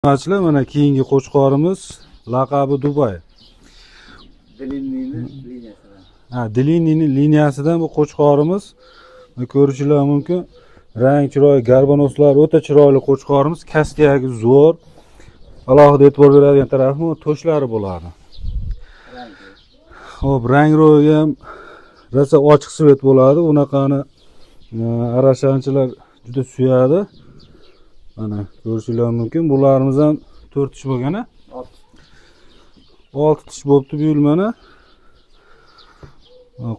Açlar mana keyingi qo'chqorimiz laqabi Dubay. Delinining liniyasidan bu qo'chqorimiz ko'rishingiz mumkin. Rang chiroyli, garbanoslar o'ta chiroyli qo'chqorimiz, kaskiyagi zo'r. Alohida e'tibor beradigan tarafi to'shlari bo'ladi. Xo'p, rang ro'yi ham rosa ochiq svet bo'ladi. Unaqani arashanchilar juda suyadi. Mana ko'rishingiz mumkin. Bularimiz ham 4 tish bo'lgan a? 6 tish bo'libdi bu yil mana.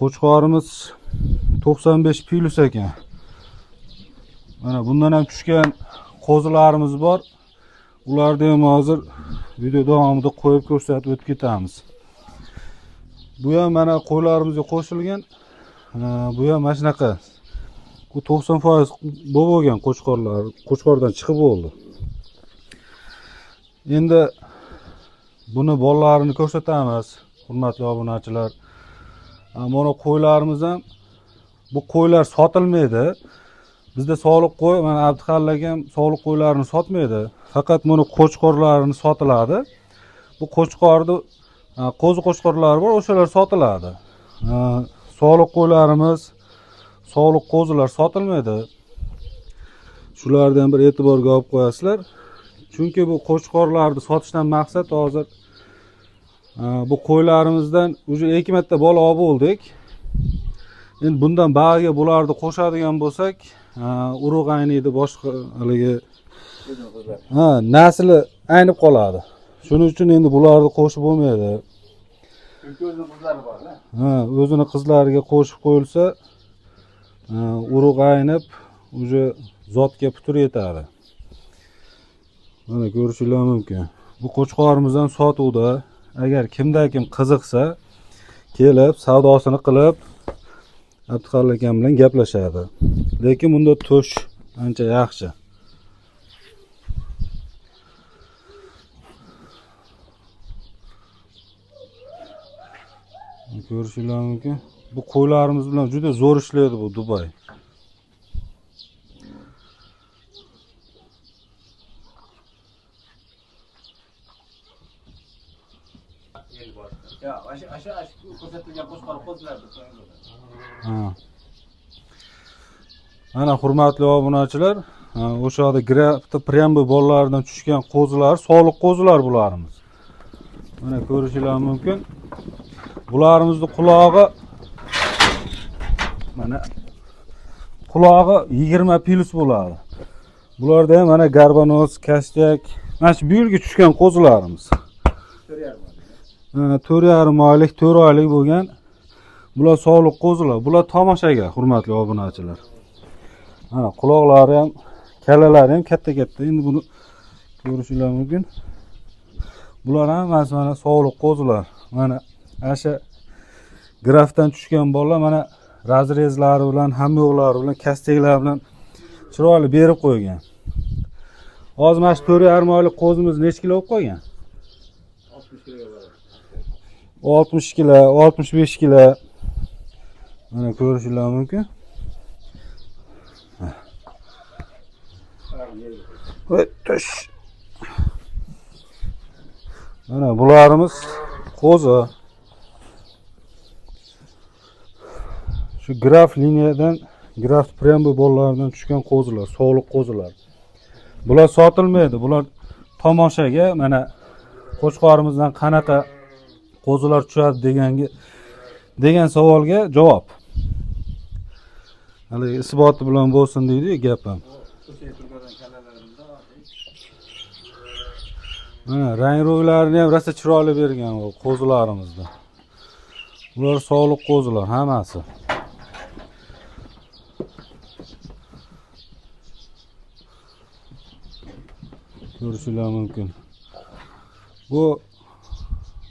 Qo'chqorimiz 95 plus ekan. Mana bundan ham tushgan qo'zilarimiz bor. Ularni ham hozir video davomida qo'yib ko'rsatib o'tib ketamiz. Bu ham mana qo'ylarimizga qo'shilgan. Bu ham mana shunaqa. Bu 90% bo'lgan qo'chqorlar, qo'chqordan chiqib bo'ldi. Endi buni bolalarini ko'rsatamiz, hurmatli obunachilar. Mana qo'ylarimiz ham, bu qo'ylar sotilmaydi. Bizda soliq qo'y, mana Abduxalil ham soliq qo'ylarini sotmaydi. Faqat buni qo'chqorlarini sotiladi. Bu qo'chqorni qo'zi qo'chqorlari bor, o'shalar sotiladi. Soliq qo'ylarimiz, soliq qo'zilar sotilmaydi. Shulardan bir e'tiborga olib qo'yasizlar. Chunki bu qo'chqorlarni sotishdan maqsad hozir bu qo'ylarimizdan уже 2 marta bola olib bo'ldik. Endi bundan bag'iga bularni qo'shadigan bo'lsak, urug' ayniydi, boshqa haligi nasli aynib qoladi. Shuning uchun endi bularni qo'shib bo'lmaydi. Chunki o'zining qizlari bor, o'zini qizlariga qo'shib qo'yilsa, urug' aynib, уже zotga putur yetadi. Mana ko'rishingiz mumkin. Bu qo'chqorimiz ham sotuvda. Agar kim qiziqsa, kelib savdosini qilib Abduxalil akam bilan gaplashadi. Lekin bunda to'sh ancha yaxshi. Ko'rishingiz mumkin. Bu qo'ylarimiz bilan juda zo'r ishlaydi bu Dubay. ko'rsatilgan qo'chqor qo'zilarni. Mana hurmatli obunachilar, o'sha yerda grafda prembi bolalaridan tushgan qo'zilar, soliq qo'zilar bularimiz. Mana ko'rishingiz mumkin. Bularimizni qulog'i mana qulog'i 20 plus bo'ladi. Bularda ham mana garbanos, kastak, mana shu bu yilga tushgan qo'zilarimiz. 4,5 oylik, 4 oylik bo'lgan. Bular soliq qo'zilar. Bular tomoshaga, hurmatli obunachilar. Mana quloqlari ham, kalalari ham katta-katta. Endi buni ko'rishingiz mumkin. Bular hammasi mana soliq qo'zilar. Mana asha grafdan tushgan bolalar mana razrezlari bilan, hamyo'qlari bilan, kastaklar bilan chiroyli berib qo'ygan. Hozir mana shu 4,5 oylik qo'zimiz necha kilo olib qo'ygan? 60 kiloga boradi. 60 kilo, 65 kilo. Mana ko'rishingiz mumkin. Tush. Mana bularimiz qo'zi. Shu graf liniyadan, graf prembi bolalaridan tushgan qo'zilar, soliq qo'zilar. Bular sotilmaydi. Bular tomoshaga, mana qo'chqorimizdan qanaqa qo'zilar tushadi degan savolga javob. Hali isboti bilan bo'lsin deydi gapim. Mana rang ro'ylarini ham rosa chiroyli bergan bu qo'zilarimizda. Bular soliq qo'zilar hammasi. Ko'rishingiz mumkin. Bu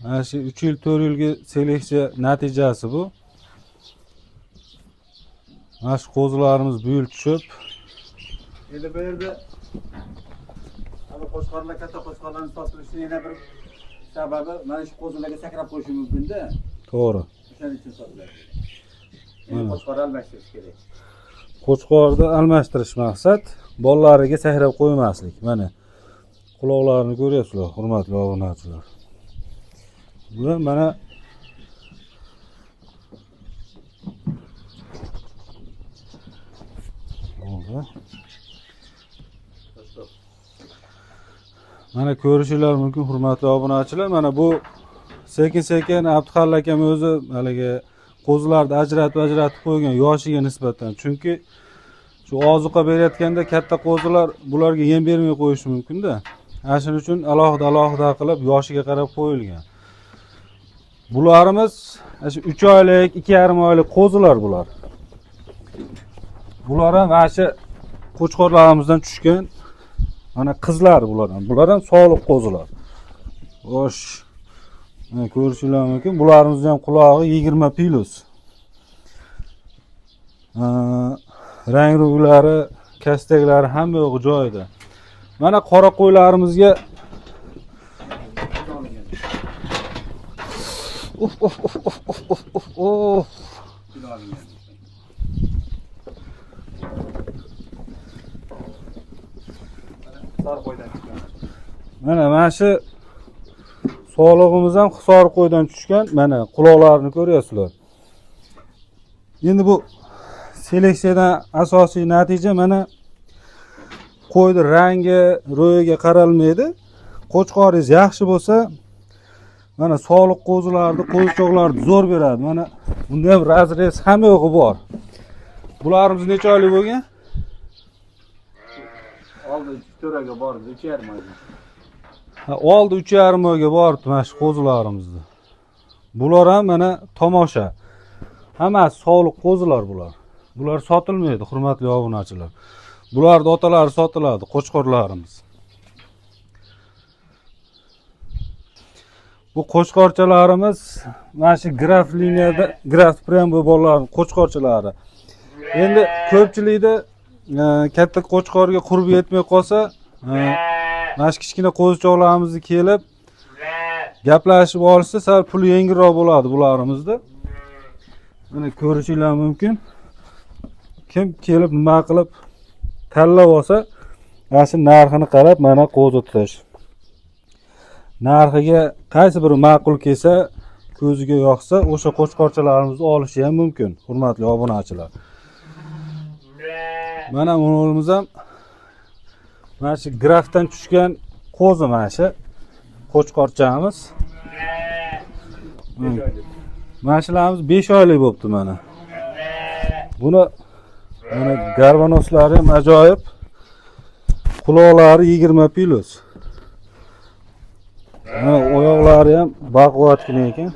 mana shu 3 yil 4 yilga seleksiya natijasi bu. Mana shu qo'zilarimiz bu yil tushib. Endi bu yerda qo'chqorlar, katta qo'chqorlarni sotilishining yana bir sababi mana shu qo'zilarga sakrab qo'yishi mumkin-da. To'g'ri. O'shaning uchun sotiladi. Endi qo'chqor almashtirish kerak. Qo'chqorni almashtirish maqsad, bolalariga sakrab qo'ymaslik. Mana quloqlarini ko'ryapsizlar, hurmatli obunachilar. Bular mana mana ko'rishinglar mumkin, hurmatli obunachilar. Mana bu sekin Abduxalil akam o'zi haligi qo'zilarni ajratib qo'ygan yoshiga nisbatan. Chunki shu ozuqa berayotganda katta qo'zilar bularga yem bermay qo'yishi mumkin-da. Ana shuning uchun alohida qilib yoshiga qarab qo'yilgan. Bularimiz shu 3 oylik, 2,5 oylik qo'zilar bular. Bular ham mana shu qo'chqorlarimizdan tushgan mana qizlar bular ham. Bular ham sog'liq qo'zilar. Xo'sh. Mana ko'rishinglar mumkin. Bularimizni ham qulog'i 20 plus. Rang ruglari, kastaklari hamma yo'q joyida. Mana qora qo'ylarimizga mana shu sog'lig'imiz ham Hisor qo'ydan tushgan. Mana quloqlarini ko'ryapsizlar. Endi bu seleksiyadan asosiy natija mana qo'yni rangi, ro'yiga qaralmaydi. Qo'chqoringiz yaxshi bo'lsa, mana sog'liq qo'zilarni, qo'zichoqlarni zo'r beradi. Mana bunda ham razrez hamma yo'g'i bor. Bularimiz necha oylik bo'lgan? Oldi 4 oyga bordi, 3,5 oyga. Oldi 3,5 oyga bordi mana shu qo'zilarimizni. Bular ham mana tomosha. Hammasi sog'liq qo'zilar bular. Bular sotilmaydi, hurmatli obunachilar. Bularning otalari sotiladi, qo'chqorlarimiz. Bu qo'chqorchalarimiz mana shu graf liniyada, graf prembo bolalarning qo'chqorchalari. Endi ko'pchilikda katta qo'chqorga qurbi yetmay qolsa, mana shu kichkina qo'zichoqlarimizni kelib gaplashib olsa, sal puli yengilroq bo'ladi bularimizni. Mana ko'rishinglar mumkin. Kim kelib nima qilib tanlab olsa, mana shu narxini qarab mana qo'zi tutish. Narxiga qaysi biri ma'qul kelsa, ko'ziga yoqsa, o'sha qo'chqorchalarimizni olishi ham mumkin, hurmatli obunachilar. Mana o'g'limiz ham mana shu grafdan tushgan qo'zi mana shu qo'chqorchamiz. Mana shularimiz 5 oylik bo'libdi mana. Buni mana garvanoslari ham ajoyib. Quloqlari 20 plus. Mana oyoqlari ham baquvvatgina ekan.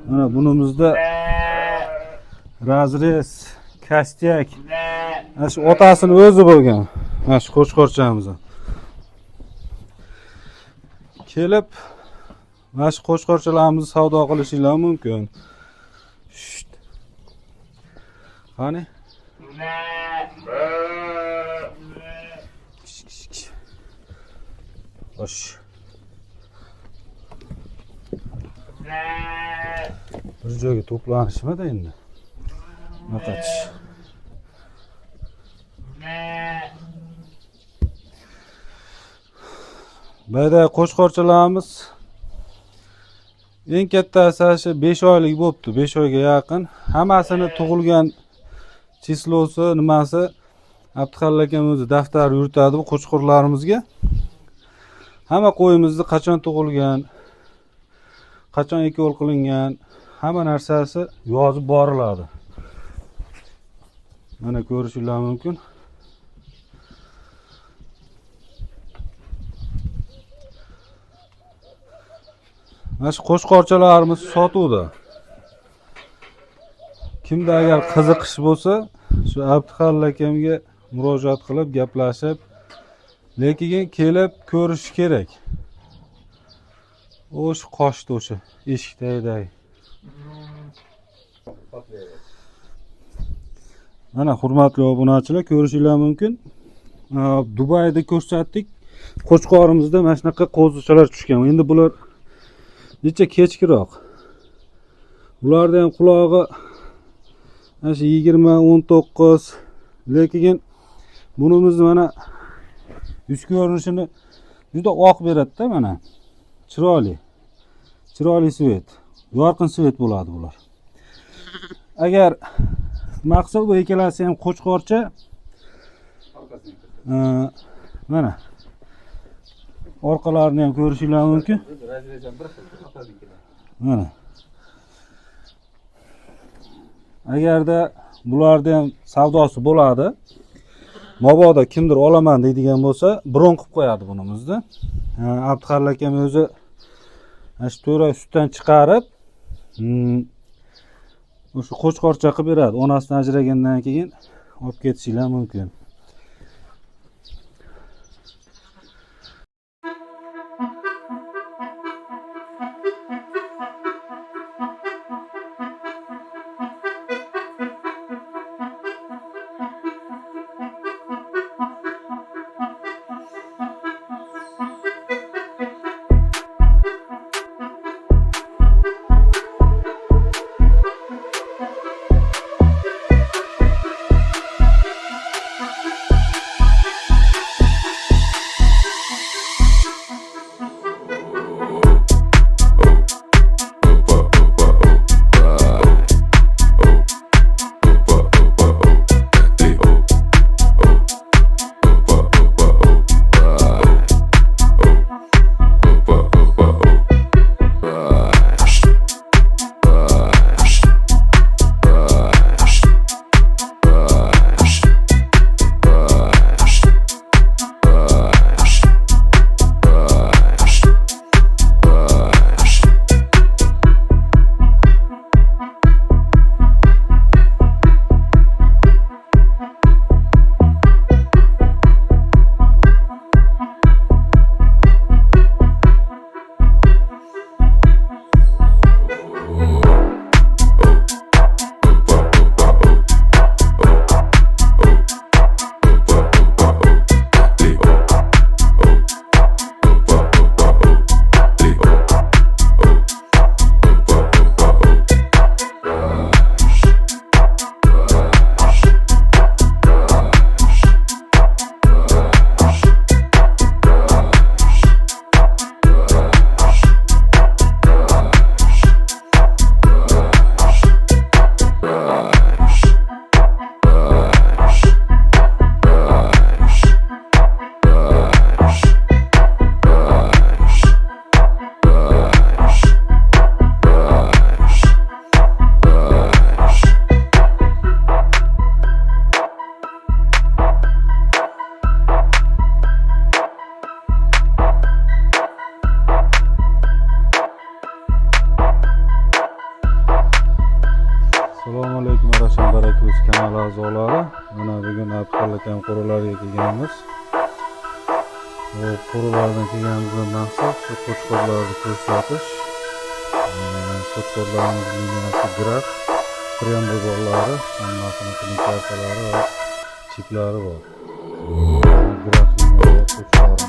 Mana bunimizda razrez, kastyak. Mana shu otasini o'zi bo'lgan. Mana shu qo'chqorchamiz. Kelib mana shu qo'chqorchalarimizni savdo qilishinglar mumkin. Qani? Xo'sh. Bir joyga to'planishmadi endi. Naqach. Bayda qo'chqorchalarimiz eng kattasi 5 oylik bo'libdi, 5 oyga yaqin. Hammasini tug'ilgan chislosi, nimasi Abduxalil akam o'zi daftar yuritadi bu qo'chqorlarimizga. Hamma qo'yimizni qachon tug'ilgan, qachon ekol qilingan, hamma narsasi yozib boriladi. Mana ko'rishinglar mumkin. Mana shu qo'chqorchalarimiz sotuvda. Kimda agar qiziqish bo'lsa, shu Abduxalil akamga murojaat qilib gaplashib, lekin kelib ko'rish kerak. O'sha qoshdi o'sha eshikdagi. Mana hurmatli obunachilar, ko'rishinglar mumkin. Dubayda ko'rsatdik. Qo'chqorimizda mana shunaqa qo'zichalar tushgan. Endi bular necha kechkiroq. Bularda ham qulog'i mana shu 20, 19, lekin bunimiz mana Yuz ko'rinishini juda oq beradi-da mana. Chiroyli. Chiroyli svet. Yorqin svet bo'ladi bular. Agar maqsad bu ikkalasi ham qo'chqorcha. Mana. Orqalarini ham ko'rishinglar mumkin. Mana. Agarda bularda ham savdosi bo'ladi, mabodo kimdir olaman deydigan bo'lsa, bron qilib qo'yadi bunimizni. Abduxalil akam o'zi shu to'ra sutdan chiqarib, o'sha qo'chqorcha qilib beradi. Onasidan ajragandan keyin olib ketishinglar mumkin. Assalomu alaykum Arashan Barako'z kanali a'zolari. Mana bugun Abduxalil akam qo'ralariga kelganmiz. Bu qo'ralardan kelganimizdan maqsad shu qo'chqorlarni ko'rsatish. Qo'chqorlarimizning liniyasi graf, krem bozorlari, hammasini klinik kartalari va chiplari bor. Graf liniyasi qo'chqorlar.